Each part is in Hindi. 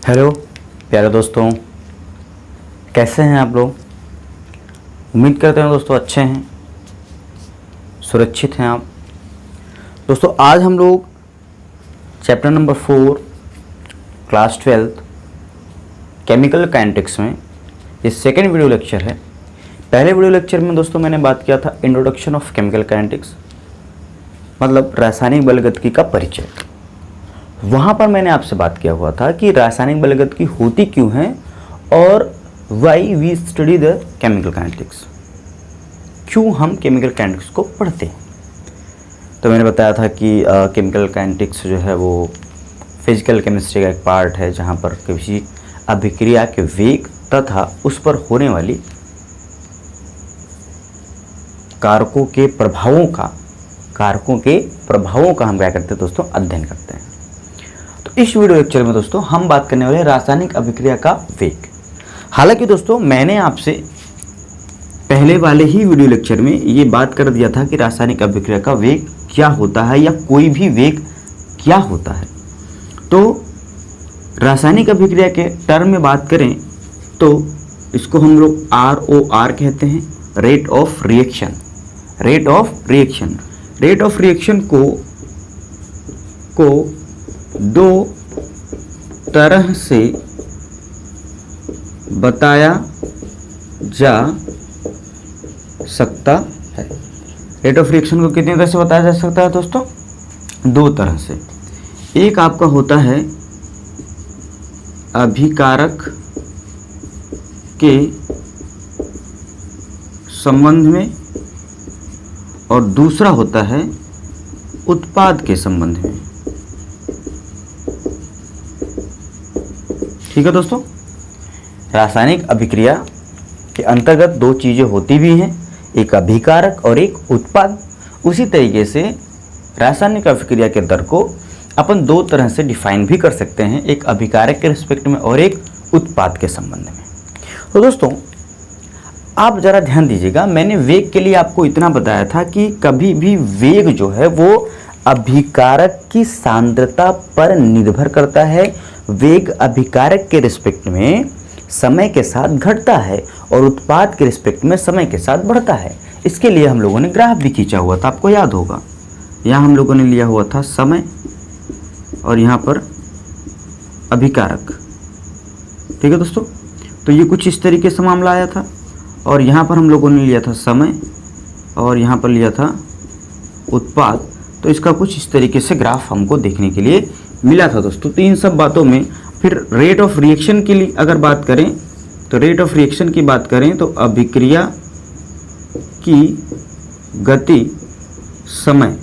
हेलो प्यारे दोस्तों, कैसे हैं आप लोग। उम्मीद करते हैं दोस्तों अच्छे हैं, सुरक्षित हैं आप। दोस्तों आज हम लोग chapter number 4 class 12 chemical kinetics में ये सेकेंड वीडियो लेक्चर है। पहले वीडियो लेक्चर में दोस्तों मैंने बात किया था इंट्रोडक्शन ऑफ केमिकल काइनेटिक्स, मतलब रासायनिक बलगतिकी का परिचय। वहाँ पर मैंने आपसे बात किया हुआ था कि रासायनिक बलगतिकी होती क्यों है और why we study the chemical kinetics, क्यों हम केमिकल काइनेटिक्स को पढ़ते हैं। तो मैंने बताया था कि केमिकल काइनेटिक्स जो है वो फिजिकल केमिस्ट्री का एक पार्ट है, जहाँ पर किसी अभिक्रिया के वेग तथा उस पर होने वाली कारकों के प्रभावों का हम क्या करते हैं दोस्तों, अध्ययन करते हैं। तो इस वीडियो लेक्चर में दोस्तों हम बात करने वाले हैं रासायनिक अभिक्रिया का वेग। हालांकि दोस्तों मैंने आपसे पहले वाले ही वीडियो लेक्चर में ये बात कर दिया था कि रासायनिक अभिक्रिया का वेग क्या होता है या कोई भी वेग क्या होता है। तो रासायनिक अभिक्रिया के टर्म में बात करें तो इसको हम लोग ROR कहते हैं, rate of reaction. Rate of reaction को दो तरह से बताया जा सकता है। रेट ऑफ रिएक्शन को कितनी तरह से बताया जा सकता है दोस्तों? दो तरह से। एक आपका होता है अभिकारक के संबंध में और दूसरा होता है उत्पाद के संबंध में। ठीक है दोस्तों, रासायनिक अभिक्रिया के अंतर्गत दो चीजें होती भी हैं, एक अभिकारक और एक उत्पाद। उसी तरीके से रासायनिक अभिक्रिया के दर को अपन दो तरह से डिफाइन भी कर सकते हैं, एक अभिकारक के रिस्पेक्ट में और एक उत्पाद के संबंध में। तो दोस्तों आप जरा ध्यान दीजिएगा, मैंने वेग के लिए आपको इतना बताया था कि कभी भी वेग जो है वो अभिकारक की सांद्रता पर निर्भर करता है। वेग अभिकारक के रिस्पेक्ट में समय के साथ घटता है और उत्पाद के रिस्पेक्ट में समय के साथ बढ़ता है। इसके लिए हम लोगों ने ग्राफ भी खींचा हुआ था, आपको याद होगा। यहाँ हम लोगों ने लिया हुआ था समय और यहाँ पर अभिकारक। ठीक है दोस्तों, तो ये कुछ इस तरीके से मामला आया था और यहाँ पर हम लोगों ने लिया था समय और यहाँ पर लिया था उत्पाद। तो इसका कुछ इस तरीके से ग्राफ हमको देखने के लिए मिला था दोस्तों। तो इन सब बातों में फिर रेट ऑफ रिएक्शन के लिए अगर बात करें तो रेट ऑफ रिएक्शन की बात करें तो अभिक्रिया की गति समय,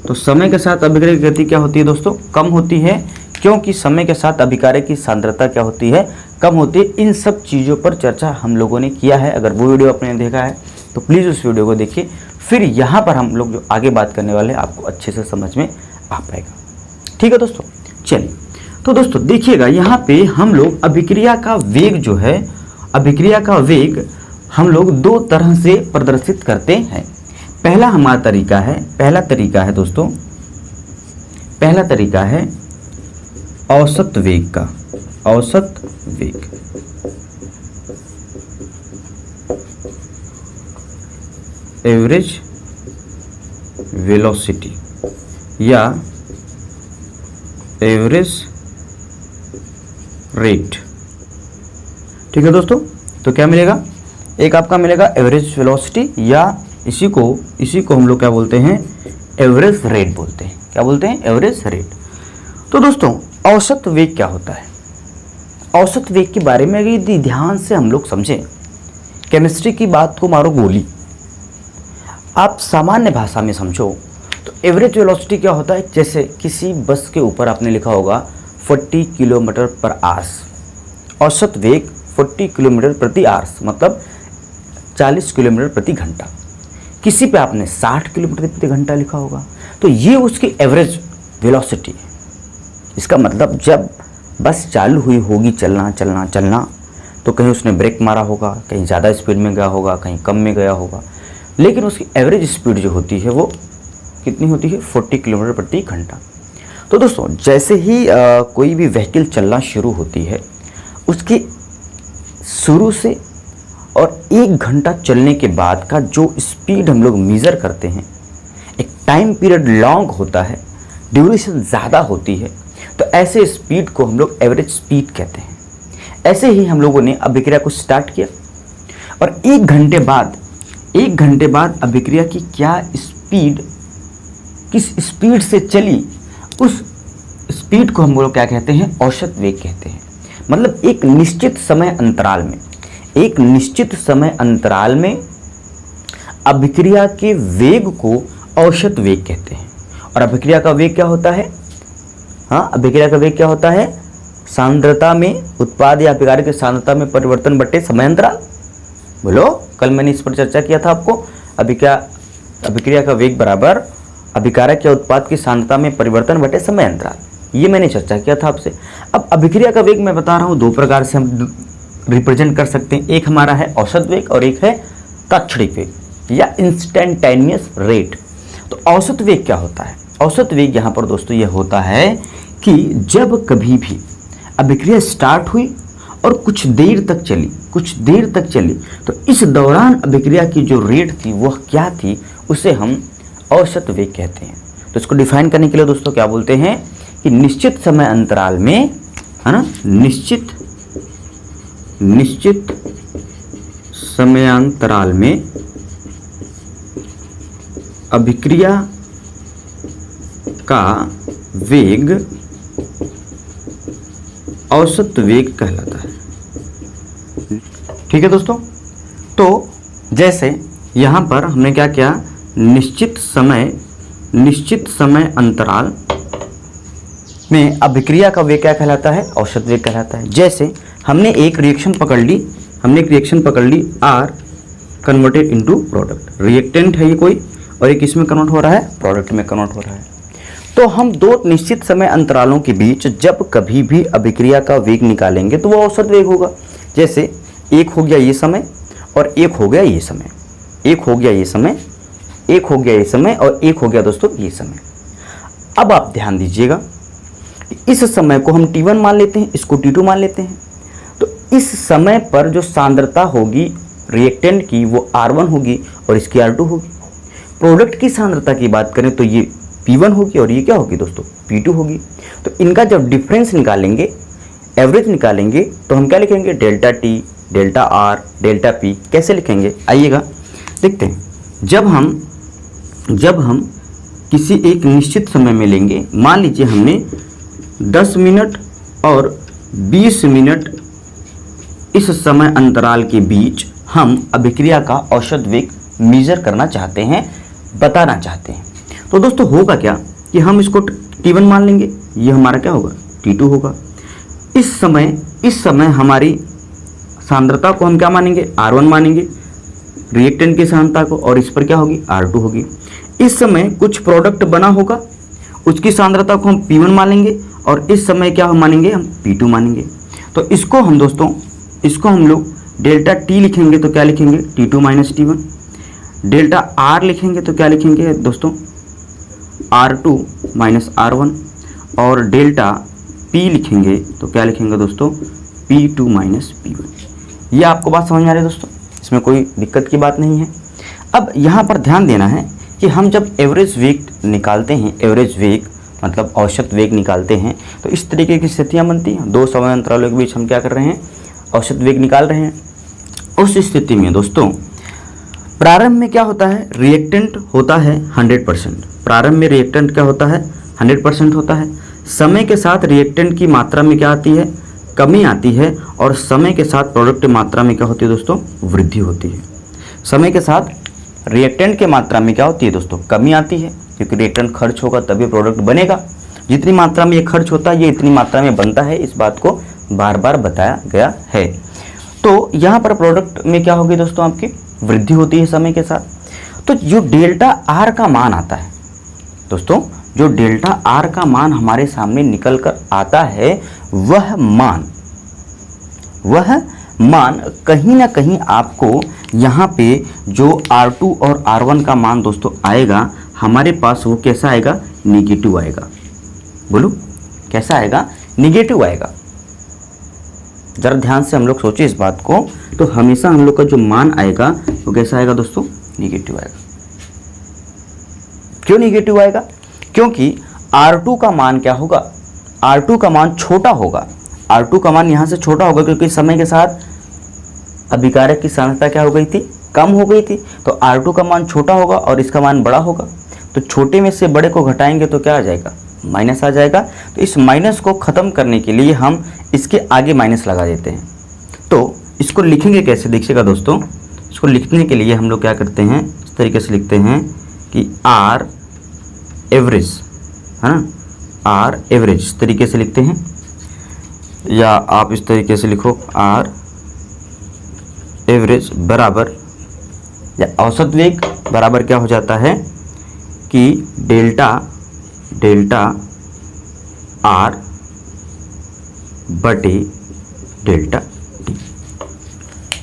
तो समय के साथ अभिक्रिया की गति क्या होती है दोस्तों? कम होती है, क्योंकि समय के साथ अभिक्रिया की सांद्रता क्या होती है? कम होती है। इन सब चीज़ों पर चर्चा हम लोगों ने किया है। अगर वो वीडियो आपने देखा है तो प्लीज़ उस वीडियो को देखिए, फिर यहाँ पर हम लोग जो आगे बात करने वाले हैं आपको अच्छे से समझ में आ पाएगा। ठीक है दोस्तों, चलिए तो दोस्तों देखिएगा, यहाँ पे हम लोग अभिक्रिया का वेग जो है, अभिक्रिया का वेग हम लोग दो तरह से प्रदर्शित करते हैं। पहला हमारा तरीका है, पहला तरीका है औसत वेग का। औसत वेग, एवरेज वेलोसिटी या एवरेज रेट। ठीक है दोस्तों, तो क्या मिलेगा? एक आपका मिलेगा एवरेज वेलोसिटी या इसी को हम लोग क्या बोलते हैं? एवरेज रेट बोलते हैं। क्या बोलते हैं? Average rate. तो दोस्तों औसत वेग क्या होता है? औसत वेग के बारे में यदि ध्यान से हम लोग समझें, केमिस्ट्री की बात को मारो गोली, आप सामान्य भाषा में समझो तो एवरेज वेलोसिटी क्या होता है? जैसे किसी बस के ऊपर आपने लिखा होगा 40 किलोमीटर पर आवर्स, औसत वेग 40 किलोमीटर प्रति आवर्स मतलब 40 किलोमीटर प्रति घंटा। किसी पे आपने 60 किलोमीटर प्रति घंटा लिखा होगा, तो ये उसकी एवरेज वेलोसिटी है। इसका मतलब जब बस चालू हुई होगी चलना, तो कहीं उसने ब्रेक मारा होगा, कहीं ज़्यादा स्पीड में गया होगा, कहीं कम में गया होगा, लेकिन उसकी एवरेज स्पीड जो होती है वो कितनी होती है? 40 किलोमीटर प्रति घंटा। तो दोस्तों जैसे ही कोई भी व्हीकल चलना शुरू होती है उसके शुरू से और 1 घंटा चलने के बाद का जो स्पीड हम लोग मेज़र करते हैं, एक टाइम पीरियड लॉन्ग होता है, ड्यूरेशन ज़्यादा होती है, तो ऐसे स्पीड को हम लोग एवरेज स्पीड कहते हैं। ऐसे ही हम लोगों ने अभिक्रिया को स्टार्ट किया और 1 घंटे बाद अभिक्रिया की क्या स्पीड, किस स्पीड से चली, उस स्पीड को हम लोग क्या कहते हैं, औसत वेग कहते हैं। मतलब एक निश्चित समय अंतराल में अभिक्रिया के वेग को औसत वेग कहते हैं। और अभिक्रिया का वेग क्या होता है? अभिक्रिया का वेग क्या होता है? सांद्रता में, उत्पाद या अभिकारक की सांद्रता में परिवर्तन बटे समय अंतराल। बोलो, कल मैंने इस पर चर्चा किया था आपको। अभिक्रिया का वेग बराबर अभिकारक या उत्पाद की सांद्रता में परिवर्तन बटे समय अंतराल, ये मैंने चर्चा किया था आपसे। अब अभिक्रिया का वेग मैं बता रहा हूँ 2 प्रकार से हम रिप्रेजेंट कर सकते हैं। एक हमारा है औसत वेग और एक है तात्क्षणिक वेग या इंस्टेंटेनियस रेट। तो औसत वेग क्या होता है? औसत वेग यहाँ पर दोस्तों यह होता है कि जब कभी भी अभिक्रिया स्टार्ट हुई और कुछ देर तक चली, तो इस दौरान अभिक्रिया की जो रेट थी वह क्या थी, उसे हम औसत वेग कहते हैं। तो इसको डिफाइन करने के लिए दोस्तों क्या बोलते हैं कि निश्चित समय अंतराल में, है ना, निश्चित समयांतराल में अभिक्रिया का वेग औसत वेग कहलाता है। ठीक है दोस्तों, तो जैसे यहाँ पर हमने क्या किया, निश्चित समय अंतराल में अभिक्रिया का वेग क्या कहलाता है, औसत वेग कहलाता है। जैसे हमने एक रिएक्शन पकड़ ली R converted into product, reactant है ये कोई, और एक इसमें कन्वर्ट हो रहा है, प्रोडक्ट में कन्वर्ट हो रहा है। तो हम 2 निश्चित समय अंतरालों के बीच जब कभी भी अभिक्रिया का वेग निकालेंगे तो वो औसत वेग होगा। जैसे एक हो गया ये समय और एक हो गया ये समय, एक हो गया ये समय, एक हो गया ये समय और एक हो गया दोस्तों ये समय। अब आप ध्यान दीजिएगा, इस समय को हम T1 मान लेते हैं, इसको T2 मान लेते हैं। तो इस समय पर जो सांद्रता होगी रिएक्टेंट की वो R1 होगी और इसकी R2 होगी। प्रोडक्ट की सांद्रता की बात करें तो ये P1 होगी और ये क्या होगी दोस्तों, P2 होगी। तो इनका जब डिफरेंस निकालेंगे, एवरेज निकालेंगे, तो हम क्या लिखेंगे, delta T, delta R, delta P। कैसे लिखेंगे आइएगा देखते हैं। जब हम किसी एक निश्चित समय में लेंगे, मान लीजिए हमने 10 मिनट और 20 मिनट, इस समय अंतराल के बीच हम अभिक्रिया का औसत वेग मेजर करना चाहते हैं, बताना चाहते हैं। तो दोस्तों होगा क्या कि हम इसको T1 मान लेंगे, ये हमारा क्या होगा, T2 होगा। इस समय हमारी सांद्रता को हम क्या मानेंगे, R1 मानेंगे, रिएक्टेंट की सांद्रता को, और इस पर क्या होगी, R2 होगी। इस समय कुछ प्रोडक्ट बना होगा, उसकी सांद्रता को हम P1 मानेंगे और इस समय क्या हम मानेंगे, हम P2 मानेंगे। तो इसको हम दोस्तों, इसको हम लोग डेल्टा T लिखेंगे तो क्या लिखेंगे, T2 minus T1। Delta R लिखेंगे तो क्या लिखेंगे दोस्तों, R2 माइनस R1। और डेल्टा P लिखेंगे तो क्या लिखेंगे दोस्तों, P2 माइनस P1। ये आपको बात समझ में आ रही है दोस्तों, इसमें कोई दिक्कत की बात नहीं है। अब यहाँ पर ध्यान देना है कि हम जब एवरेज वेग निकालते हैं, एवरेज वेग मतलब औसत वेग निकालते हैं, तो इस तरीके की स्थितियाँ बनती हैं। 2 समय अंतरालों के बीच हम क्या कर रहे हैं, औसत वेग निकाल रहे हैं। उस स्थिति में दोस्तों प्रारंभ में क्या होता है, रिएक्टेंट होता है 100%। प्रारंभ में रिएक्टेंट क्या होता है, 100% होता है। समय के साथ रिएक्टेंट की मात्रा में क्या आती है, कमी आती है, और समय के साथ प्रोडक्ट की मात्रा में क्या होती है दोस्तों, वृद्धि होती है। समय के साथ रिएक्टेंट के मात्रा में क्या होती है दोस्तों, कमी आती है, क्योंकि रिएक्टेंट खर्च होगा तभी प्रोडक्ट बनेगा। जितनी मात्रा में ये खर्च होता है ये इतनी मात्रा में बनता है, इस बात को बार बार बताया गया है। तो यहाँ पर प्रोडक्ट में क्या होगी दोस्तों, आपकी वृद्धि होती है समय के साथ। तो जो डेल्टा आर का मान आता है दोस्तों, जो डेल्टा आर का मान हमारे सामने निकल कर आता है, वह मान कहीं ना कहीं आपको यहाँ पे जो R2 और R1 का मान दोस्तों आएगा हमारे पास, वो कैसा आएगा, निगेटिव आएगा। बोलो कैसा आएगा, निगेटिव आएगा। ज़रा ध्यान से हम लोग सोचे इस बात को, तो हमेशा हम लोग का जो मान आएगा वो कैसा आएगा दोस्तों, निगेटिव आएगा। क्यों निगेटिव आएगा? क्योंकि R2 का मान क्या होगा, R2 का मान छोटा होगा। R2 का मान यहाँ से छोटा होगा क्योंकि समय के साथ अभिकारक की सांद्रता क्या हो गई थी, कम हो गई थी। तो R2 का मान छोटा होगा और इसका मान बड़ा होगा। तो छोटे में से बड़े को घटाएंगे तो क्या आ जाएगा, माइनस आ जाएगा। तो इस माइनस को ख़त्म करने के लिए हम इसके आगे माइनस लगा देते हैं। तो इसको लिखेंगे कैसे, देखिएगा दोस्तों, इसको लिखने के लिए हम लोग क्या करते हैं, इस तरीके से लिखते हैं कि R एवरेज, है ना, R एवरेज इस तरीके से लिखते हैं, या आप इस तरीके से लिखो R एवरेज बराबर, या औसत वेग बराबर क्या हो जाता है कि डेल्टा R बटे डेल्टा T।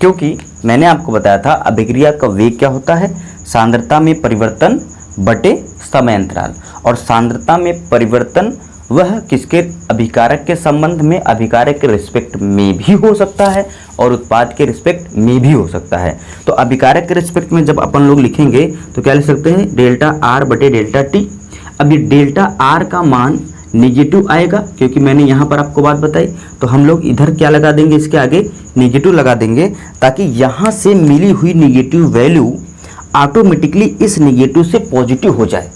क्योंकि मैंने आपको बताया था अभिक्रिया का वेग क्या होता है, सांद्रता में परिवर्तन बटे समय अंतराल। और सांद्रता में परिवर्तन वह किसके, अभिकारक के संबंध में, अभिकारक के रिस्पेक्ट में भी हो सकता है और उत्पाद के रिस्पेक्ट में भी हो सकता है। तो अभिकारक के रिस्पेक्ट में जब अपन लोग लिखेंगे तो क्या लिख सकते हैं, डेल्टा R बटे डेल्टा T। अब ये डेल्टा R का मान निगेटिव आएगा क्योंकि मैंने यहाँ पर आपको बात बताई, तो हम लोग इधर क्या लगा देंगे, इसके आगे निगेटिव लगा देंगे, ताकि यहाँ से मिली हुई निगेटिव वैल्यू ऑटोमेटिकली इस निगेटिव से पॉजिटिव हो जाए।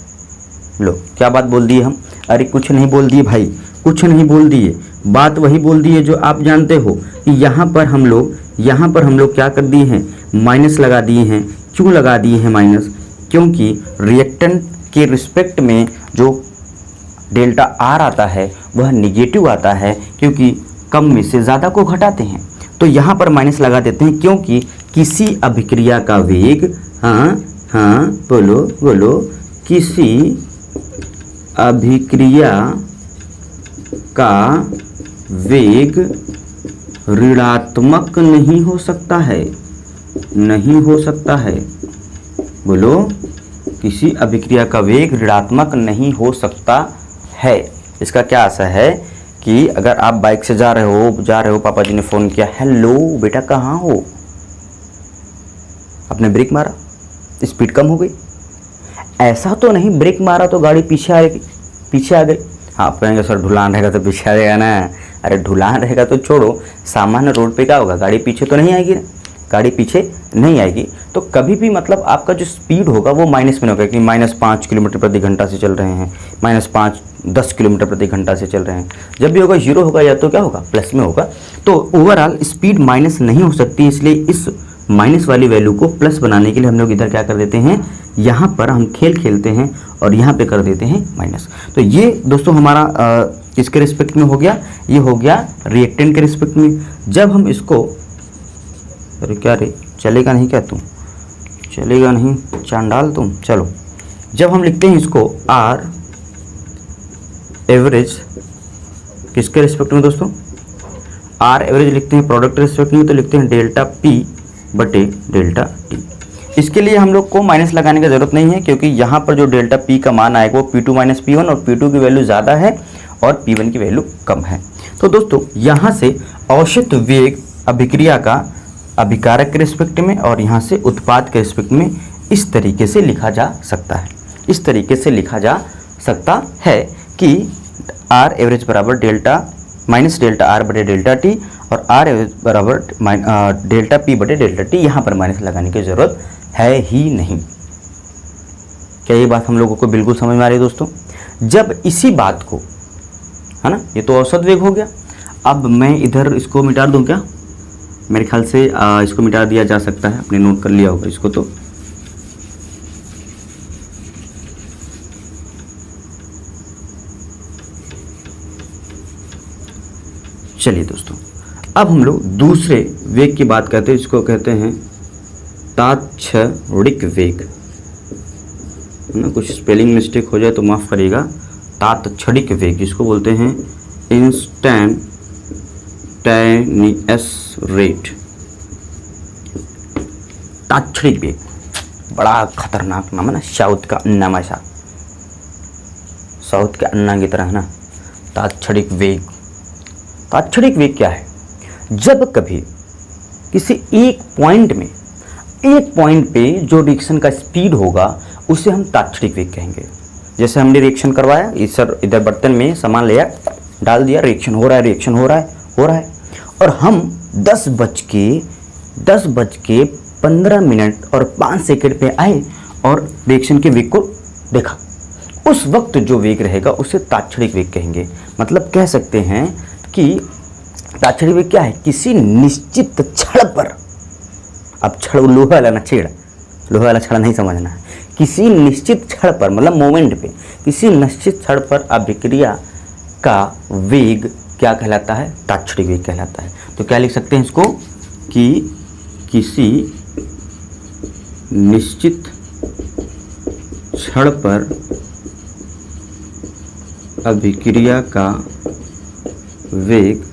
लो क्या बात बोल दी हम, अरे कुछ नहीं बोल दिए भाई, कुछ नहीं बोल दिए, बात वही बोल दी है जो आप जानते हो कि यहाँ पर हम लोग क्या कर दिए हैं, माइनस लगा दिए हैं। क्यों लगा दिए हैं माइनस, क्योंकि रिएक्टेंट के रिस्पेक्ट में जो डेल्टा R आता है वह निगेटिव आता है, क्योंकि कम में से ज़्यादा को घटाते हैं। तो यहाँ पर माइनस लगा देते हैं, क्योंकि किसी अभिक्रिया का वेग, हाँ बोलो, किसी अभिक्रिया का वेग ऋणात्मक नहीं हो सकता है, नहीं हो सकता है। बोलो, किसी अभिक्रिया का वेग ऋणात्मक नहीं हो सकता है। इसका क्या आशा है कि अगर आप बाइक से जा रहे हो, पापा जी ने फ़ोन किया, हेलो बेटा कहाँ हो, आपने ब्रेक मारा, स्पीड कम हो गई। ऐसा तो नहीं ब्रेक मारा तो गाड़ी पीछे आ गई। हाँ, आप कहेंगे सर ढुलान रहेगा तो पीछे आ जाएगा ना। अरे ढुलान रहेगा तो छोड़ो, सामान्य रोड पे क्या होगा, गाड़ी पीछे तो नहीं आएगी ना, गाड़ी पीछे नहीं आएगी। तो कभी भी मतलब आपका जो स्पीड होगा वो माइनस में होगा, कि -5 किलोमीटर प्रति घंटा से चल रहे हैं, -5 10 किलोमीटर प्रति घंटा से चल रहे हैं। जब भी होगा 0 होगा, या तो क्या होगा, प्लस में होगा। तो ओवरऑल स्पीड माइनस नहीं हो सकती, इसलिए इस माइनस वाली वैल्यू को प्लस बनाने के लिए हम लोग इधर क्या कर देते हैं, यहाँ पर हम खेल खेलते हैं और यहाँ पे कर देते हैं माइनस। तो ये दोस्तों हमारा किसके रिस्पेक्ट में हो गया, ये हो गया रिएक्टेंट के रिस्पेक्ट में। जब हम इसको, अरे क्या रे, चलेगा नहीं क्या तुम, चलेगा नहीं चांडाल तुम, चलो। जब हम लिखते हैं इसको R एवरेज किसके रिस्पेक्ट में दोस्तों, R एवरेज लिखते हैं प्रोडक्ट रिस्पेक्ट में, तो लिखते हैं डेल्टा P बटे डेल्टा T। इसके लिए हम लोग को माइनस लगाने की ज़रूरत नहीं है, क्योंकि यहाँ पर जो डेल्टा P का मान आएगा वो P2 माइनस P1, और P2 की वैल्यू ज़्यादा है और P1 की वैल्यू कम है। तो दोस्तों यहाँ से औसत वेग अभिक्रिया का अभिकारक के रिस्पेक्ट में और यहाँ से उत्पाद के रिस्पेक्ट में इस तरीके से लिखा जा सकता है, इस तरीके से लिखा जा सकता है कि R एवरेज बराबर माइनस डेल्टा R बटे डेल्टा T, और R एवरेज बराबर डेल्टा P बटे डेल्टा T। यहाँ पर माइनस लगाने की ज़रूरत है ही नहीं। क्या ये बात हम लोगों को बिल्कुल समझ में आ रही है दोस्तों? जब इसी बात को, है ना, ये तो औसत वेग हो गया। अब मैं इधर इसको मिटा दूं क्या, मेरे ख्याल से इसको मिटा दिया जा सकता है, आपने नोट कर लिया होगा इसको। तो चलिए दोस्तों, अब हम लोग दूसरे वेग की बात करते हैं, इसको कहते हैं तात्क्षणिक वेग। ना कुछ स्पेलिंग मिस्टेक हो जाए तो माफ़ करिएगा। तात्क्षणिक वेग जिसको बोलते हैं इंस्टैंटेनियस रेट। तात्क्षणिक वेग बड़ा खतरनाक नाम है ना, साउथ का अन्ना में, साउथ के अन्ना की तरह है ना। तात्क्षणिक वेग, तात्क्षणिक वेग क्या है? जब कभी किसी एक पॉइंट पे जो रिएक्शन का स्पीड होगा उसे हम तात्क्षणिक वेग कहेंगे। जैसे हमने रिएक्शन करवाया, इधर बर्तन में सामान लिया, डाल दिया, रिएक्शन हो रहा है और हम 10:15 और 5 सेकंड पे आए और रिएक्शन के वेग को देखा। उस वक्त जो वेग रहेगा उसे तात्क्षणिक वेग कहेंगे। मतलब कह सकते हैं कि तात्क्षणिक वेग क्या है, किसी निश्चित क्षण पर, अब क्षण लोहा वाला ना छेड़, लोहा वाला क्षण नहीं समझना है, किसी निश्चित क्षण पर मतलब मोमेंट पे, किसी निश्चित क्षण पर अभिक्रिया का वेग क्या कहलाता है, तात्क्षणिक वेग कहलाता है। तो क्या लिख सकते हैं इसको कि किसी निश्चित क्षण पर अभिक्रिया का वेग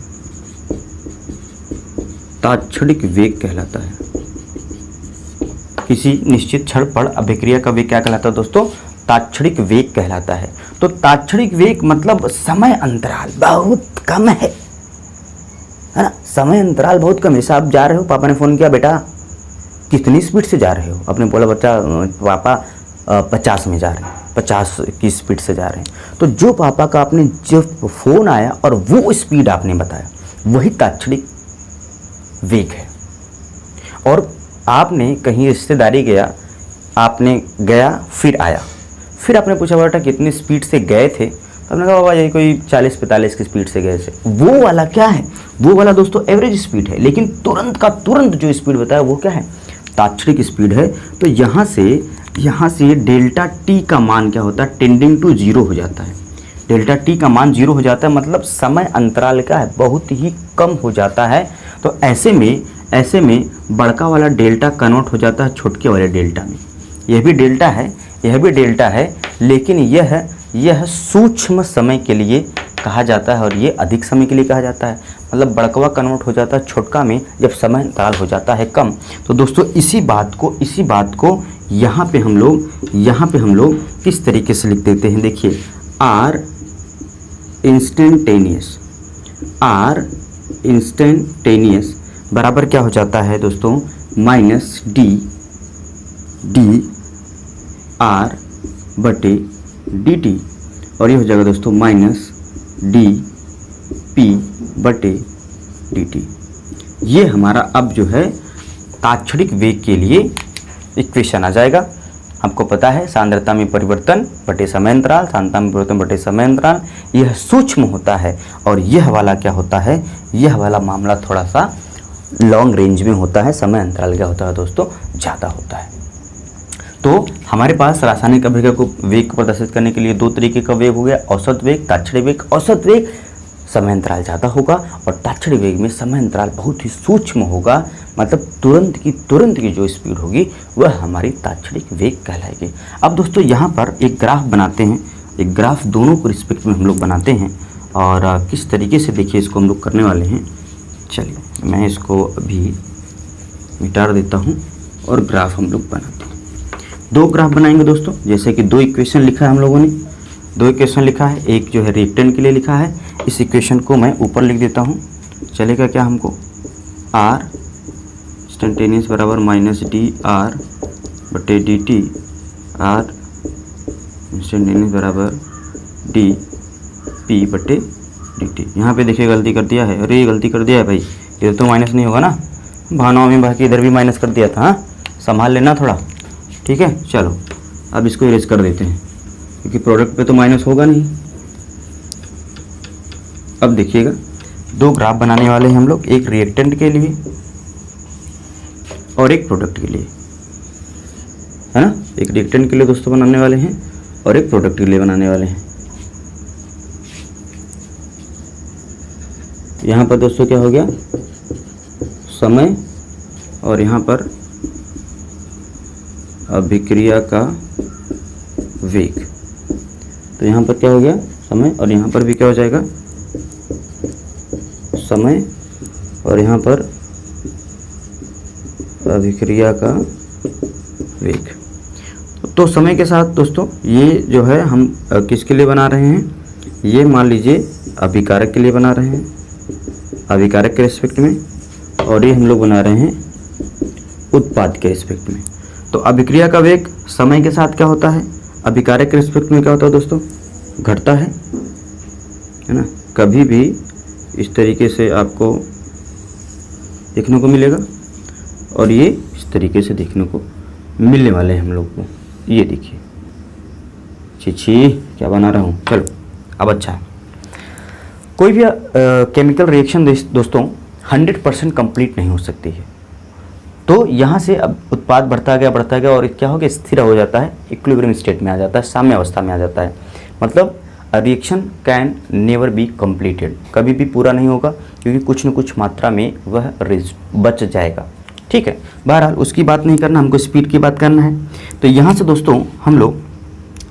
तात्क्षणिक वेग कहलाता है। किसी निश्चित क्षण पर अभिक्रिया का वेग क्या कहलाता है दोस्तों, तात्क्षणिक वेग कहलाता है। तो तात्क्षणिक वेग मतलब समय अंतराल बहुत कम है ना, समय अंतराल बहुत कम है। जैसे आप जा रहे हो, पापा ने फोन किया, बेटा कितनी स्पीड से जा रहे हो, आपने बोला बच्चा पापा 50 में जा रहे हैं, 50 की स्पीड से जा रहे हैं। तो जो पापा का आपने जब फोन आया और वो स्पीड आपने बताया, वही तात्क्षणिक वेग है। और आपने कहीं रिश्तेदारी गया, आपने गया फिर आया, फिर आपने पूछा बेटा कितनी स्पीड से गए थे, तो आपने कहा बाबा यही कोई 40-45 की स्पीड से गए थे। वो वाला क्या है, वो वाला दोस्तों एवरेज स्पीड है, लेकिन तुरंत का तुरंत जो स्पीड बताया वो क्या है, तात्क्षणिक स्पीड है। तो यहाँ से डेल्टा टी का मान क्या होता है, टेंडिंग टू 0 हो जाता है। डेल्टा टी का मान 0 हो जाता है, मतलब समय अंतराल क्या है, बहुत ही कम हो जाता है। तो ऐसे में बड़का वाला डेल्टा कन्वर्ट हो जाता है छोटके वाले डेल्टा में। यह भी डेल्टा है, लेकिन यह सूक्ष्म समय के लिए कहा जाता है और ये अधिक समय के लिए कहा जाता है। मतलब बड़कवा कन्वर्ट हो जाता है छोटका में जब समय अंतराल हो जाता है कम। तो दोस्तों इसी बात को यहाँ पे हम लोग किस तरीके से लिख देते हैं, देखिए R इंस्टेंटेनियस बराबर क्या हो जाता है दोस्तों, माइनस डी R बटे dt, और ये हो जाएगा दोस्तों माइनस डी पी बटे dt। ये हमारा अब जो है तात्क्षणिक वेग के लिए इक्वेशन आ जाएगा। आपको पता है सांद्रता में परिवर्तन बटे समय अंतराल, सांद्रता में परिवर्तन बटे समय अंतराल, यह सूक्ष्म होता है। और यह वाला क्या होता है, यह वाला मामला थोड़ा सा लॉन्ग रेंज में होता है, समय अंतराल क्या होता है दोस्तों, ज़्यादा होता है। तो हमारे पास रासायनिक अभिक्रिया को वेग को प्रदर्शित करने के लिए दो तरीके का वेग हो गया, औसत वेग, तात्क्षणिक वेग। औसत वेग समय अंतराल ज़्यादा होगा और तात्क्षणिक वेग में समय अंतराल बहुत ही सूक्ष्म होगा, मतलब तुरंत की जो स्पीड होगी वह हमारी तात्क्षणिक वेग कहलाएगी। अब दोस्तों यहाँ पर एक ग्राफ बनाते हैं, एक ग्राफ दोनों को रिस्पेक्ट में हम लोग बनाते हैं और किस तरीके से देखिए इसको हम लोग करने वाले हैं। चलिए मैं इसको अभी मिटा देता हूँ और ग्राफ हम लोग बनाते हैं। दो ग्राफ बनाएंगे दोस्तों, जैसे कि दो इक्वेशन लिखा है हम लोगों ने, दो इक्वेशन लिखा है, एक जो है रिएक्टेंट के लिए लिखा है। इस इक्वेशन को मैं ऊपर लिख देता हूँ, चलेगा क्या हमको, R इंस्टेंटेनियस बराबर माइनस डी आर बटे डी टी, R इंस्टेंटेनियस बराबर डी पी बटे डी टी। यहाँ पे देखिए गलती कर दिया है, अरे ये गलती कर दिया है भाई, इधर तो माइनस नहीं होगा ना, भावनाओं में बाकी इधर भी माइनस कर दिया था, हाँ संभाल लेना थोड़ा, ठीक है। चलो अब इसको इरेज कर देते हैं क्योंकि प्रोडक्ट पे तो माइनस होगा नहीं। अब देखिएगा दो ग्राफ बनाने वाले हैं हम लोग, एक रिएक्टेंट के लिए और एक प्रोडक्ट के लिए, है ना। एक रिएक्टेंट के लिए दोस्तों बनाने वाले हैं और एक प्रोडक्ट के लिए बनाने वाले हैं। यहाँ पर दोस्तों क्या हो गया, समय, और यहाँ पर अभिक्रिया का वेग। तो यहाँ पर क्या हो गया, समय, और यहाँ पर भी क्या हो जाएगा, समय, और यहाँ पर अभिक्रिया का वेग। तो समय के साथ दोस्तों ये जो है हम किसके लिए बना रहे हैं, ये मान लीजिए अभिकारक के लिए बना रहे हैं, अभिकारक के रिस्पेक्ट में, और ये हम लोग बना रहे हैं उत्पाद के रिस्पेक्ट में। तो अभिक्रिया का वेग समय के साथ क्या होता है, अभिकारक के रिस्पेक्ट में क्या होता है दोस्तों, घटता है ना। कभी भी इस तरीके से आपको देखने को मिलेगा, और ये इस तरीके से देखने को मिलने वाले हैं हम लोग को। ये देखिए, छी क्या बना रहा हूँ। चलो अब अच्छा है, कोई भी केमिकल रिएक्शन दोस्तों 100% कंप्लीट नहीं हो सकती है। तो यहाँ से अब उत्पाद बढ़ता गया और क्या हो गया, स्थिर हो जाता है, इक्विलिब्रियम स्टेट में आ जाता है, साम्य अवस्था में आ जाता है। मतलब reaction can never be completed, कभी भी पूरा नहीं होगा, क्योंकि कुछ न कुछ मात्रा में वह बच जाएगा। ठीक है, बहरहाल उसकी बात नहीं करना, हमको स्पीड की बात करना है। तो यहाँ से दोस्तों हम लोग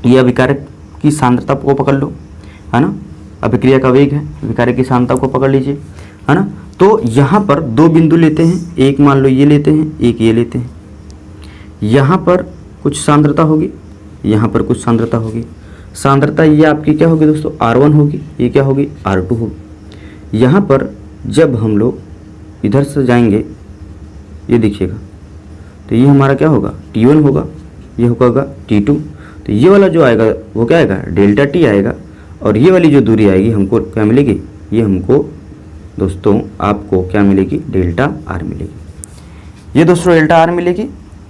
ये अभिकारक की सांद्रता को पकड़ लो, है ना, अभिक्रिया का वेग है, अभिकारक की सांद्रता को पकड़ लीजिए, है ना। तो यहाँ पर दो बिंदु लेते हैं, एक मान लो ये लेते हैं, एक ये लेते हैं। यहाँ पर कुछ सांद्रता होगी, यहाँ पर कुछ सांद्रता होगी। सांद्रता ये आपकी क्या होगी दोस्तों, R1 होगी, ये क्या होगी, R2 होगी। यहाँ पर जब हम लोग इधर से जाएंगे, ये देखिएगा, तो ये हमारा क्या होगा, T1 होगा, ये होगा T2। तो ये वाला जो आएगा वो क्या आएगा, डेल्टा T आएगा, और ये वाली जो दूरी आएगी हमको क्या मिलेगी, ये हमको दोस्तों आपको क्या मिलेगी, डेल्टा R मिलेगी। ये दोस्तों डेल्टा R मिलेगी,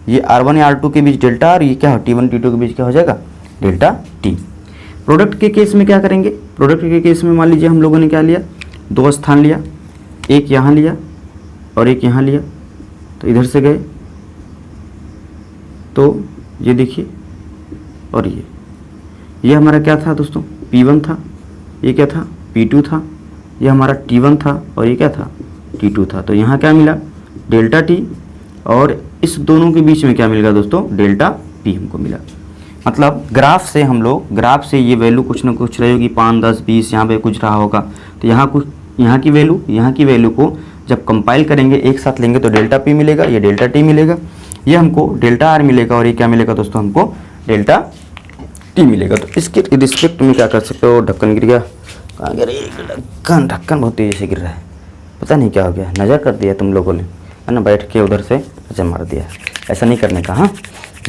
ये R1 या R2 के बीच डेल्टा R, ये क्या हो, T1 T2 के बीच क्या हो जाएगा, डेल्टा T। प्रोडक्ट के केस में क्या करेंगे, प्रोडक्ट के केस में मान लीजिए हम लोगों ने क्या लिया, दो स्थान लिया, एक यहाँ लिया और एक यहाँ लिया। तो इधर से गए तो ये देखिए, और ये हमारा क्या था दोस्तों, P1 था, ये क्या था, P2 था, ये हमारा T1 था, और ये क्या था, T2 था। तो यहाँ क्या मिला, डेल्टा T, और इस दोनों के बीच में क्या मिलेगा दोस्तों, डेल्टा P हमको मिला। मतलब ग्राफ से हम लोग, ग्राफ से ये वैल्यू कुछ ना कुछ रहेगी, 5, 10, 20 यहाँ पे कुछ रहा होगा। तो यहाँ कुछ, यहाँ की वैल्यू को जब कंपाइल करेंगे, एक साथ लेंगे तो डेल्टा P मिलेगा, ये डेल्टा T मिलेगा, ये हमको डेल्टा R मिलेगा, और ये क्या मिलेगा दोस्तों, हमको डेल्टा T मिलेगा। तो इसके रिस्पेक्ट में क्या कर सकते हो, ढक्कन गिर गया, कहाँ गिर, ढक्कन बहुत तेज़ी से गिर रहा है, पता नहीं क्या हो गया, नज़र कर दिया तुम लोगों ने, है ना, बैठ के उधर से नज़र मार दिया। ऐसा नहीं करने का, हाँ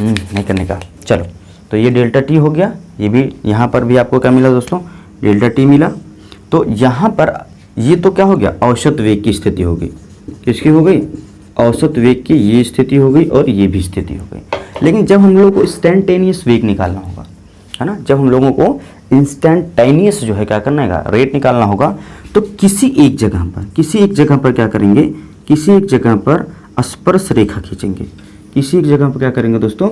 नहीं करने का। चलो, तो ये डेल्टा T हो गया, ये भी, यहाँ पर भी आपको क्या मिला दोस्तों, डेल्टा T मिला। तो यहाँ पर ये तो क्या हो गया, औसत वेग की स्थिति हो गई, किसकी हो गई, औसत वेग की ये स्थिति हो गई, और ये भी स्थिति हो गई। लेकिन जब हम लोगों को इंस्टेंटेनियस वेग निकालना होगा, है ना, जब हम लोगों को इंस्टेंटेनियस जो है क्या करना है, रेट निकालना होगा, तो किसी एक जगह पर क्या करेंगे, किसी एक जगह पर स्पर्श रेखा खींचेंगे, किसी एक जगह पर क्या करेंगे दोस्तों,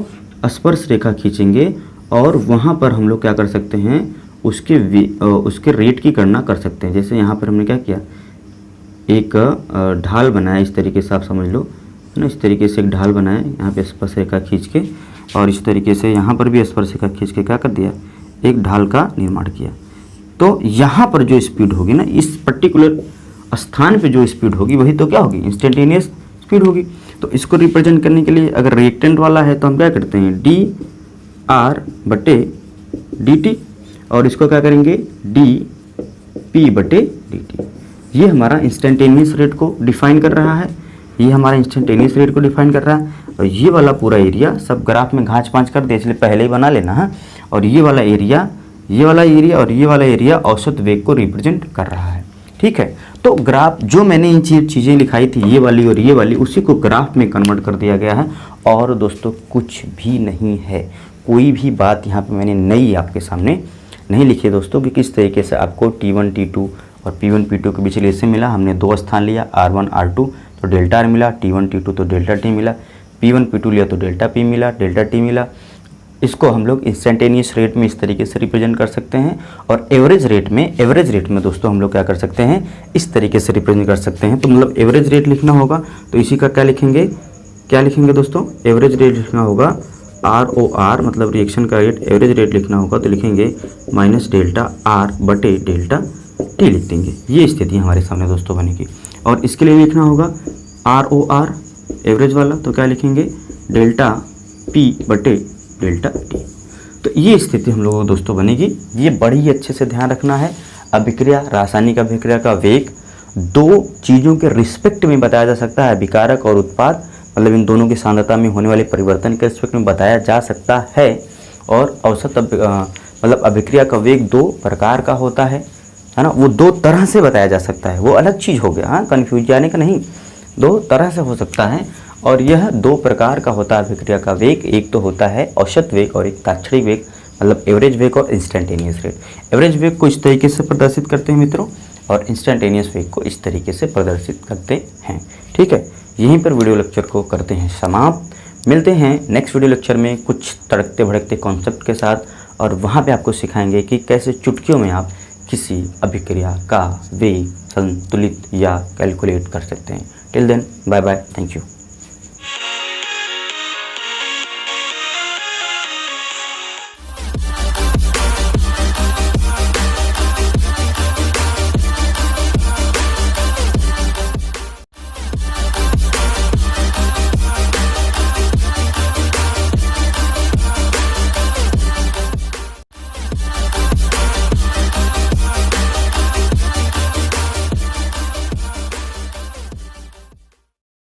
स्पर्श रेखा खींचेंगे, और वहाँ पर हम लोग क्या कर सकते हैं, उसके रेट की गणना कर सकते हैं। जैसे यहाँ पर हमने क्या किया, एक ढाल बनाया, इस तरीके से आप समझ लो, है ना, इस तरीके से एक ढाल बनाया, यहाँ पे स्पर्श रेखा खींच के, और इस तरीके से यहाँ पर भी स्पर्श रेखा खींच के क्या कर दिया, एक ढाल का निर्माण किया। तो यहाँ पर जो स्पीड होगी ना, इस पर्टिकुलर स्थान पे जो स्पीड होगी वही तो क्या होगी, इंस्टेंटेनियस स्पीड होगी। तो इसको रिप्रेजेंट करने के लिए अगर रिएक्टेंट वाला है तो हम क्या करते हैं, dR/dt, और इसको क्या करेंगे, dP/dt। ये हमारा इंस्टेंटेनियस रेट को डिफाइन कर रहा है, ये हमारा इंस्टेंटेनियस रेट को डिफाइन कर रहा है। और ये वाला पूरा एरिया सब ग्राफ में घाँच पाँच कर दे, इसलिए पहले ही बना लेना है। और ये वाला एरिया और ये वाला एरिया औसत वेग को रिप्रेजेंट कर रहा है। ठीक है, तो ग्राफ जो मैंने इन चीज़ें लिखाई थी, ये वाली और ये वाली, उसी को ग्राफ में कन्वर्ट कर दिया गया है। और दोस्तों कुछ भी नहीं है, कोई भी बात यहाँ पे मैंने नई आपके सामने नहीं लिखी है दोस्तों, कि किस तरीके से आपको T1 T2 और P1 P2 के बीच रिलेशन मिला। हमने दो स्थान लिया, R1 R2 तो डेल्टा R मिला, T1 T2 तो डेल्टा T मिला, P1 P2 लिया तो डेल्टा P मिला, डेल्टा T मिला। इसको हम लोग इंस्टेंटेनियस रेट में इस तरीके से रिप्रेजेंट कर सकते हैं। और एवरेज रेट में दोस्तों हम लोग क्या कर सकते हैं, इस तरीके से रिप्रेजेंट कर सकते हैं। तो मतलब एवरेज रेट लिखना होगा तो इसी का क्या लिखेंगे दोस्तों, एवरेज रेट लिखना होगा ROR, मतलब रिएक्शन का रेट, एवरेज रेट लिखना होगा तो लिखेंगे माइनस डेल्टा R/डेल्टा T लिख देंगे। ये स्थिति हमारे सामने दोस्तों बनेगी। और इसके लिए लिखना होगा ROR एवरेज वाला, तो क्या लिखेंगे, डेल्टा P/डेल्टा T। तो ये स्थिति हम लोगों को दोस्तों बनेगी। ये बड़ी अच्छे से ध्यान रखना है। अभिक्रिया, रासायनिक अभिक्रिया का वेग दो चीज़ों के रिस्पेक्ट में बताया जा सकता है, अभिकारक और उत्पाद, मतलब इन दोनों की सांद्रता में होने वाले परिवर्तन के रिस्पेक्ट में बताया जा सकता है। और औसत मतलब अभिक्रिया का वेग दो प्रकार का होता है ना, वो दो तरह से बताया जा सकता है, वो अलग चीज़ हो गया, हाँ कन्फ्यूज जाने का नहीं, दो तरह से हो सकता है। और यह दो प्रकार का होता है अभिक्रिया का वेग, एक तो होता है औसत वेग और एक ताक्षणिक वेग, मतलब एवरेज वेग और इंस्टेंटेनियस रेट। एवरेज वेग को इस तरीके से प्रदर्शित करते हैं मित्रों, और इंस्टेंटेनियस वेग को इस तरीके से प्रदर्शित करते हैं। ठीक है, यहीं पर वीडियो लेक्चर को करते हैं समाप्त। मिलते हैं नेक्स्ट वीडियो लेक्चर में कुछ तड़कते भड़कते कॉन्सेप्ट के साथ, और वहाँ पे आपको सिखाएंगे कि कैसे चुटकियों में आप किसी अभिक्रिया का वेग संतुलित या कैलकुलेट कर सकते हैं। Till then bye bye, thank you.